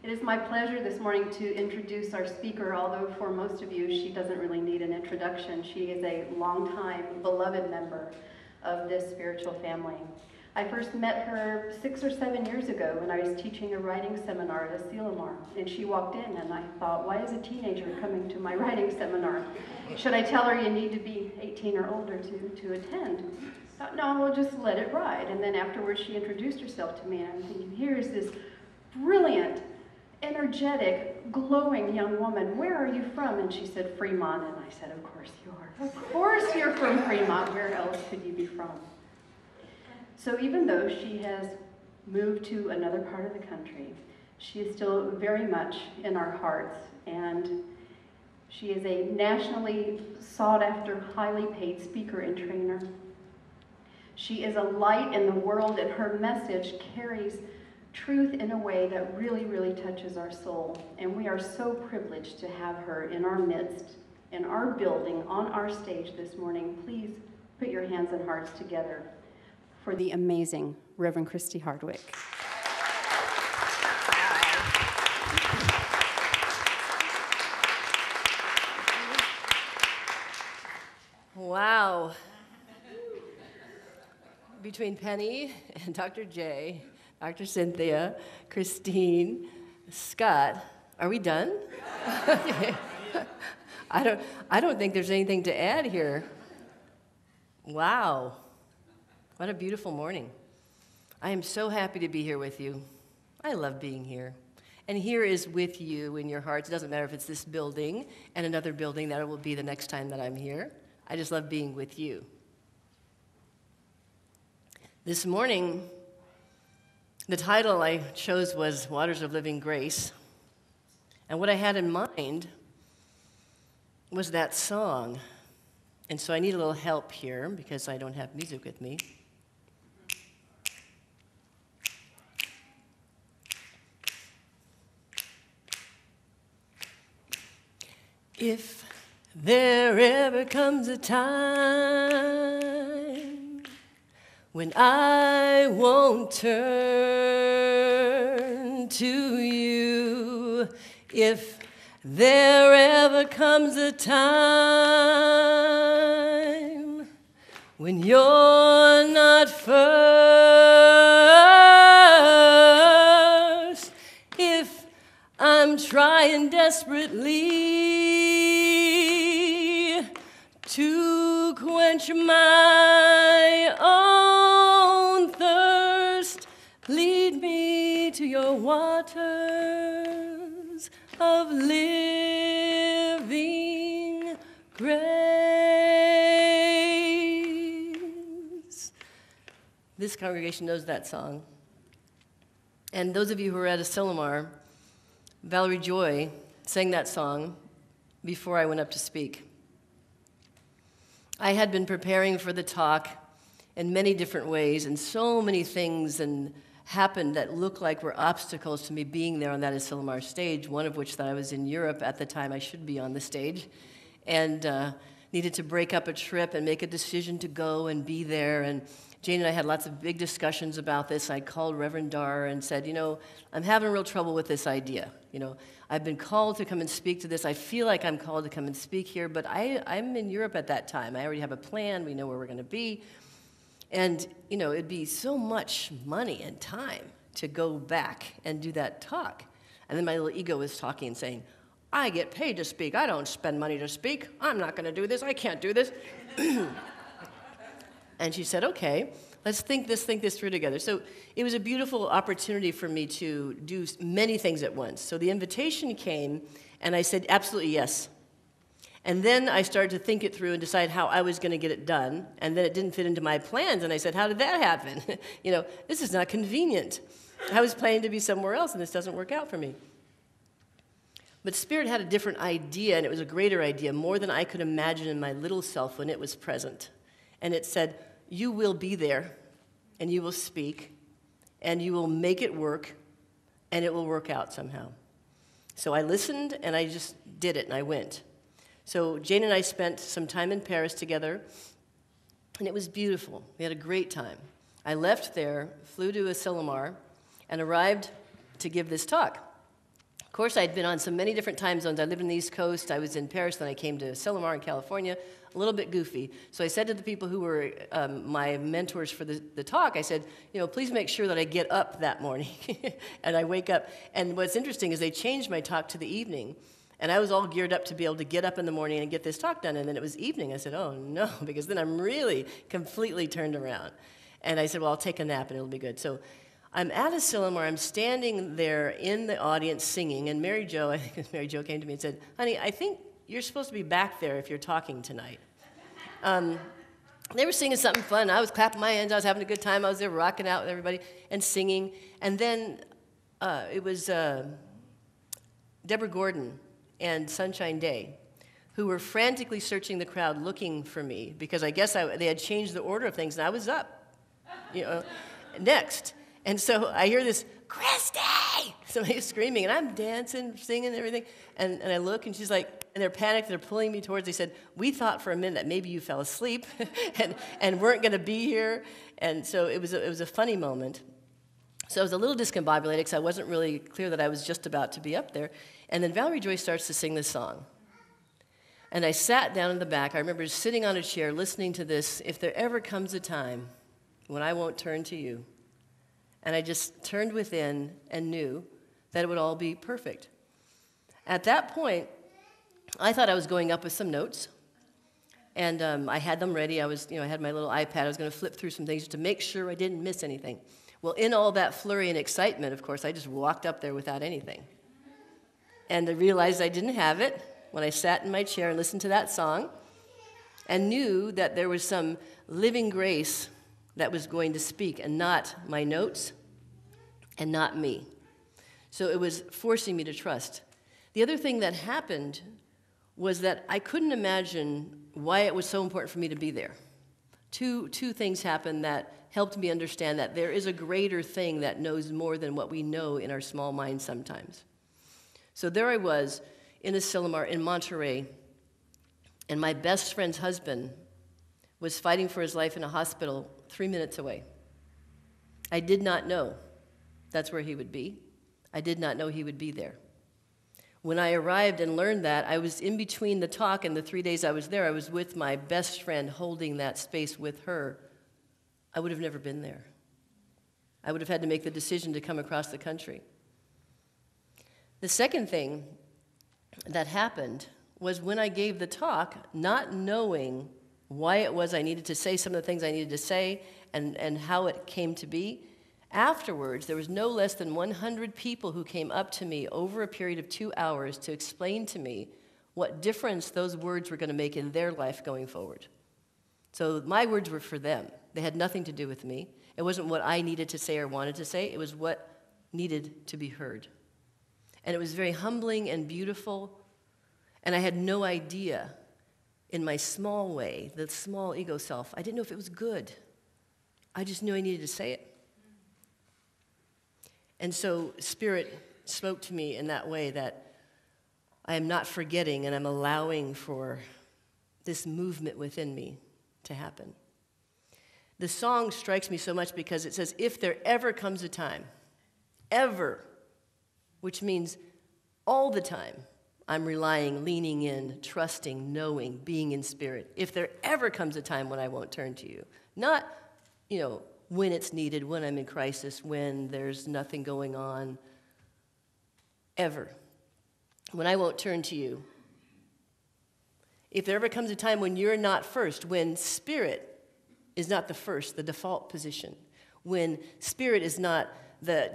It is my pleasure this morning to introduce our speaker, although for most of you she doesn't really need an introduction. She is a longtime beloved member of this spiritual family. I first met her 6 or 7 years ago when I was teaching a writing seminar at Asilomar, and she walked in and I thought, why is a teenager coming to my writing seminar? Should I tell her you need to be 18 or older to attend? I thought, no, we'll just let it ride. And then afterwards she introduced herself to me, and I'm thinking, here is this brilliant, energetic, glowing young woman. Where are you from? And she said, Fremont. And I said, of course you are. Of course you're from Fremont. Where else could you be from? So even though she has moved to another part of the country, she is still very much in our hearts, and she is a nationally sought-after, highly paid speaker and trainer. She is a light in the world, and her message carries truth in a way that really, really touches our soul. And we are so privileged to have her in our midst, in our building, on our stage this morning. Please put your hands and hearts together for the amazing Reverend Christie Hardwick. Wow. Between Penny and Dr. J, Dr. Cynthia, Christine, Scott, are we done? Okay. I don't think there's anything to add here. Wow. What a beautiful morning. I am so happy to be here with you. I love being here. And here is with you in your hearts. It doesn't matter if it's this building and another building that it will be the next time that I'm here. I just love being with you. This morning, the title I chose was Waters of Living Grace. And what I had in mind was that song. And so I need a little help here because I don't have music with me. If there ever comes a time when I won't turn to you, if there ever comes a time when you're not first, if I'm trying desperately to quench my own thirst, lead me to your waters of living grace. This congregation knows that song. And those of you who were at Asilomar, Valerie Joy sang that song before I went up to speak. I had been preparing for the talk in many different ways, and so many things happened that looked like were obstacles to me being there on that Asilomar stage, one of which that I was in Europe at the time I should be on the stage, and needed to break up a trip and make a decision to go and be there. And Jane and I had lots of big discussions about this. I called Reverend Dar and said, I'm having real trouble with this idea. I've been called to come and speak to this. I feel like I'm called to come and speak here, but I'm in Europe at that time. I already have a plan. We know where we're going to be. And, it'd be so much money and time to go back and do that talk. And then my little ego was talking and saying, I get paid to speak. I don't spend money to speak. I'm not going to do this. I can't do this. And she said, okay, let's think this through together. So it was a beautiful opportunity for me to do many things at once. So the invitation came, and I said, absolutely yes. And then I started to think it through and decide how I was going to get it done. And then it didn't fit into my plans, and I said, how did that happen? This is not convenient. I was planning to be somewhere else, and this doesn't work out for me. But Spirit had a different idea, and it was a greater idea, more than I could imagine in my little self when it was present. And it said, you will be there, and you will speak, and you will make it work, and it will work out somehow. So I listened, and I just did it, and I went. So Jane and I spent some time in Paris together, and it was beautiful. We had a great time. I left there, flew to Asilomar, and arrived to give this talk. course, I'd been on so many different time zones. I lived in the East Coast. I was in Paris. Then I came to Silomar in California, a little bit goofy. So I said to the people who were my mentors for the talk, I said, please make sure that I get up that morning. And I wake up. And what's interesting is they changed my talk to the evening. And I was all geared up to be able to get up in the morning and get this talk done. And then it was evening. I said, oh, no, because then I'm really completely turned around. And I said, well, I'll take a nap and it'll be good. So I'm at Silomar. I'm standing there in the audience singing. And Mary Jo, I think it was Mary Jo, came to me and said, honey, I think you're supposed to be back there if you're talking tonight. They were singing something fun. I was clapping my hands. I was having a good time. I was there rocking out with everybody and singing. And then it was Deborah Gordon and Sunshine Day, who were frantically searching the crowd looking for me because I guess they had changed the order of things, and I was up, next. And so I hear this, Christie! Somebody screaming, and I'm dancing, singing, and everything. And I look, and she's like, and they're panicked, they're pulling me towards. They said, we thought for a minute that maybe you fell asleep and weren't going to be here. And so it was a funny moment. So I was a little discombobulated because I wasn't really clear that I was just about to be up there. And then Valerie Joy starts to sing this song. And I sat down in the back. I remember sitting on a chair listening to this, if there ever comes a time when I won't turn to you. And I just turned within and knew that it would all be perfect. At that point, I thought I was going up with some notes. And I had them ready. I had my little iPad. I was going to flip through some things to make sure I didn't miss anything. Well, in all that flurry and excitement, of course, I just walked up there without anything. And I realized I didn't have it when I sat in my chair and listened to that song and knew that there was some living grace that was going to speak, and not my notes and not me. So it was forcing me to trust. The other thing that happened was that I couldn't imagine why it was so important for me to be there. Two things happened that helped me understand that there is a greater thing that knows more than what we know in our small minds sometimes. So there I was in a Silomar in Monterey, and my best friend's husband was fighting for his life in a hospital 3 minutes away. I did not know that's where he would be. I did not know he would be there. When I arrived and learned that, I was in between the talk and the 3 days I was there. I was with my best friend holding that space with her. I would have never been there. I would have had to make the decision to come across the country. The second thing that happened was when I gave the talk, not knowing why it was I needed to say some of the things I needed to say and how it came to be. Afterwards, there was no less than 100 people who came up to me over a period of 2 hours to explain to me what difference those words were going to make in their life going forward. So my words were for them. They had nothing to do with me. It wasn't what I needed to say or wanted to say. It was what needed to be heard. And it was very humbling and beautiful. And I had no idea, in my small way, the small ego self, I didn't know if it was good. I just knew I needed to say it. And so Spirit spoke to me in that way that I am not forgetting and I'm allowing for this movement within me to happen. The song strikes me so much because it says, if there ever comes a time, ever, which means all the time, I'm relying, leaning in, trusting, knowing, being in Spirit. If there ever comes a time when I won't turn to you, not, when it's needed, when I'm in crisis, when there's nothing going on, ever. When I won't turn to you. If there ever comes a time when you're not first, when Spirit is not the first, the default position, when Spirit is not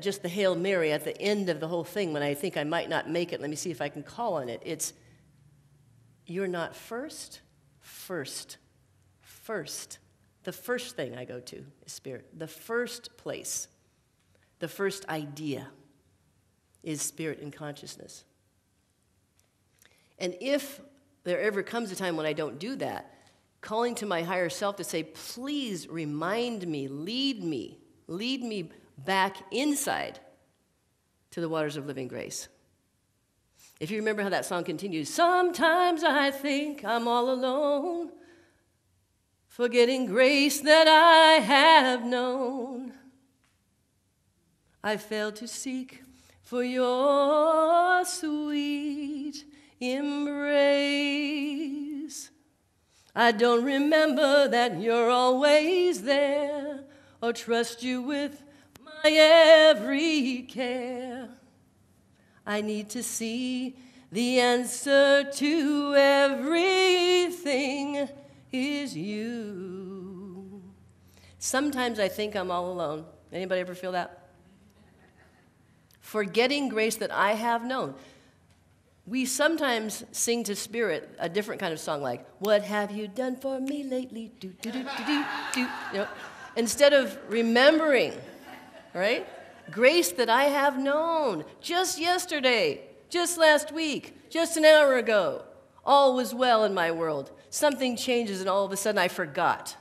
just the Hail Mary at the end of the whole thing, when I think I might not make it, let me see if I can call on it. It's, you're not first. The first thing I go to is Spirit. The first place, the first idea is Spirit and consciousness. And if there ever comes a time when I don't do that, calling to my higher self to say, please remind me, lead me back inside to the waters of living grace. If you remember how that song continues, sometimes I think I'm all alone, forgetting grace that I have known. I failed to seek for your sweet embrace. I don't remember that you're always there or trust you with my every care. I need to see the answer to everything is you. Sometimes I think I'm all alone. Anybody ever feel that? Forgetting grace that I have known. We sometimes sing to Spirit a different kind of song like, what have you done for me lately? Do, do, do, do, do, do. You know, instead of remembering, right? Grace that I have known just yesterday, just last week, just an hour ago. All was well in my world. Something changes and all of a sudden I forgot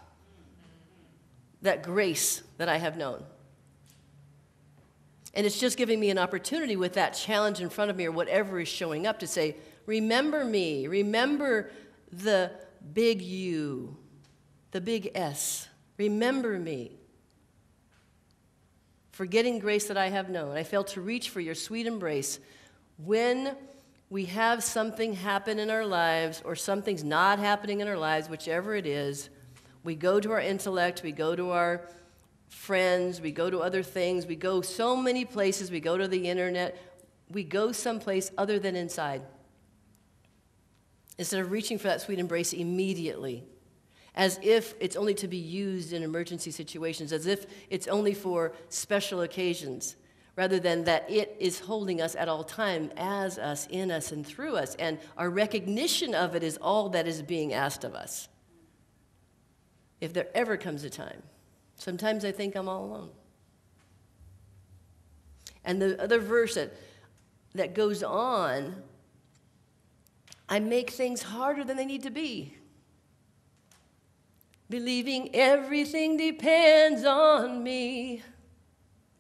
that grace that I have known. And it's just giving me an opportunity with that challenge in front of me or whatever is showing up to say, remember me, remember the big U, the big S. Remember me. Forgetting grace that I have known. I fail to reach for your sweet embrace. When we have something happen in our lives or something's not happening in our lives, whichever it is, we go to our intellect, we go to our friends, we go to other things, we go so many places, we go to the internet, we go someplace other than inside. Instead of reaching for that sweet embrace immediately, as if it's only to be used in emergency situations, as if it's only for special occasions, rather than that it is holding us at all time, as us, in us, and through us, and our recognition of it is all that is being asked of us. If there ever comes a time, sometimes I think I'm all alone. And the other verse that goes on, I make things harder than they need to be. Believing everything depends on me.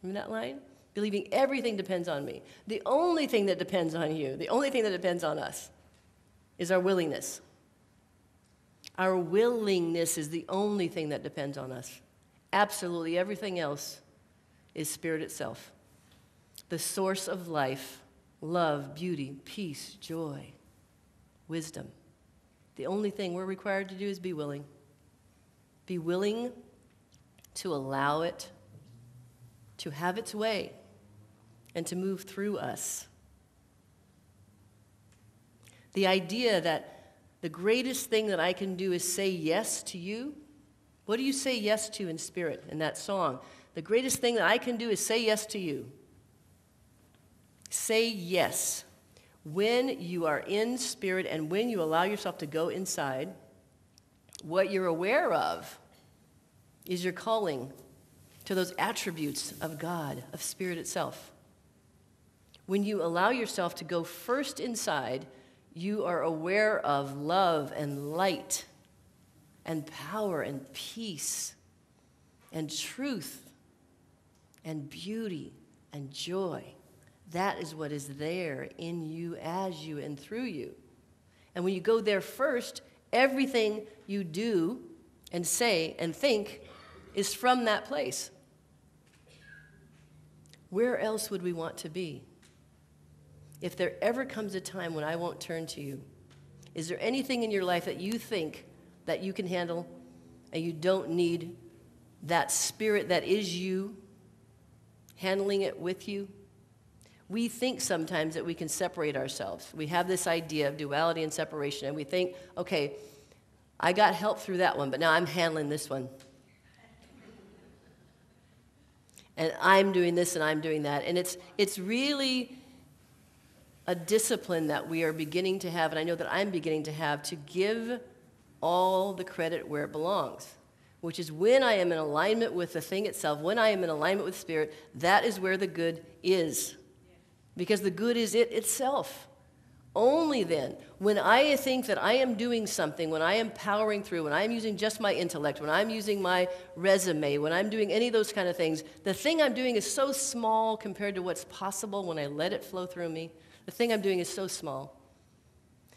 Remember that line? Believing everything depends on me. The only thing that depends on you, the only thing that depends on us, is our willingness. Our willingness is the only thing that depends on us. Absolutely everything else is Spirit itself. The source of life, love, beauty, peace, joy, wisdom. The only thing we're required to do is be willing. Be willing to allow it to have its way and to move through us. The idea that the greatest thing that I can do is say yes to you. What do you say yes to in Spirit in that song? The greatest thing that I can do is say yes to you. Say yes. When you are in Spirit and when you allow yourself to go inside, what you're aware of is your calling to those attributes of God, of Spirit itself. When you allow yourself to go first inside, you are aware of love and light and power and peace and truth and beauty and joy. That is what is there in you, as you, and through you. And when you go there first, everything you do and say and think is from that place. Where else would we want to be? If there ever comes a time when I won't turn to you, is there anything in your life that you think that you can handle and you don't need that Spirit that is you handling it with you? We think sometimes that we can separate ourselves. We have this idea of duality and separation, and we think, okay, I got help through that one, but now I'm handling this one. And I'm doing this and I'm doing that. And it's really a discipline that we are beginning to have, and I know that I'm beginning to have, to give all the credit where it belongs, which is when I am in alignment with the thing itself, when I am in alignment with Spirit, that is where the good is. Because the good is it itself. Only then, when I think that I am doing something, when I am powering through, when I'm using just my intellect, when I'm using my resume, when I'm doing any of those kind of things, the thing I'm doing is so small compared to what's possible when I let it flow through me. The thing I'm doing is so small.